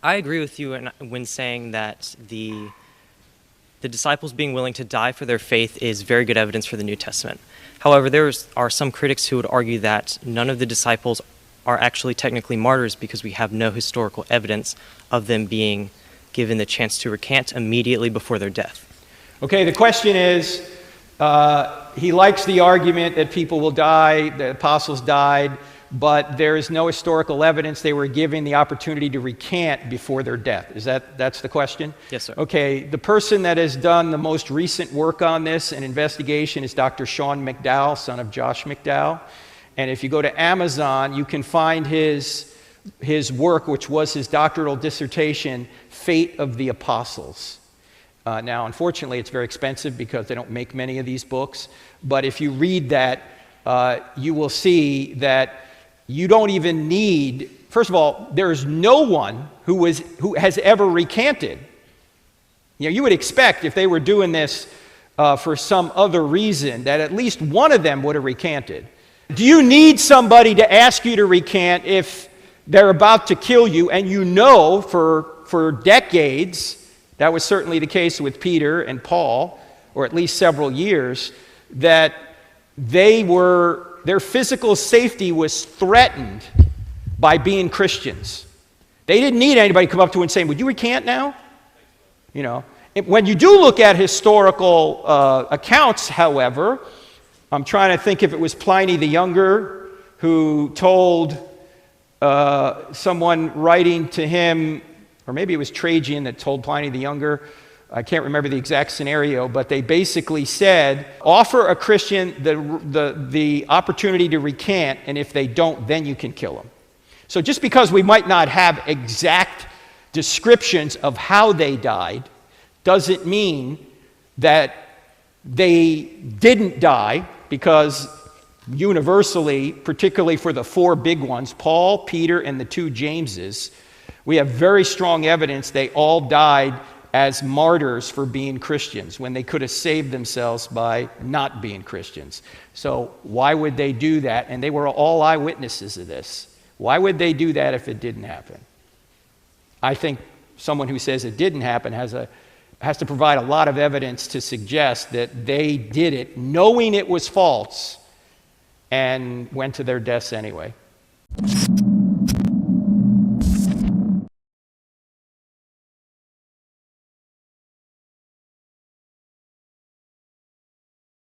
I agree with you when saying that the disciples being willing to die for their faith is very good evidence for the New Testament. However, there are some critics who would argue that none of the disciples are actually technically martyrs because we have no historical evidence of them being given the chance to recant immediately before their death. Okay, the question is, he likes the argument that people will die, the apostles died, but there is no historical evidence they were given the opportunity to recant before their death. That's the question? Yes, sir. Okay, the person that has done the most recent work on this and investigation is Dr. Sean McDowell, son of Josh McDowell. And if you go to Amazon, you can find his work, which was his doctoral dissertation, Fate of the Apostles. Now, unfortunately, it's very expensive because they don't make many of these books. But if you read that, you will see that you don't even need, first of all, there is no one who has ever recanted. You know, you would expect if they were doing this for some other reason that at least one of them would have recanted. Do you need somebody to ask you to recant if they're about to kill you and you know for decades, that was certainly the case with Peter and Paul, or at least several years, that their physical safety was threatened by being Christians. They didn't need anybody to come up to them and say, would you recant now? You know, when you do look at historical accounts, however, I'm trying to think if it was Pliny the Younger who told someone writing to him, or maybe it was Trajan that told Pliny the Younger, I can't remember the exact scenario, but they basically said, offer a Christian the opportunity to recant, and if they don't, then you can kill them. So just because we might not have exact descriptions of how they died, doesn't mean that they didn't die, because universally, particularly for the four big ones, Paul, Peter, and the two Jameses, we have very strong evidence they all died as martyrs for being Christians when they could have saved themselves by not being Christians. So why would they do that? And they were all eyewitnesses of this. Why would they do that if it didn't happen? I think someone who says it didn't happen has to provide a lot of evidence to suggest that they did it knowing it was false and went to their deaths anyway.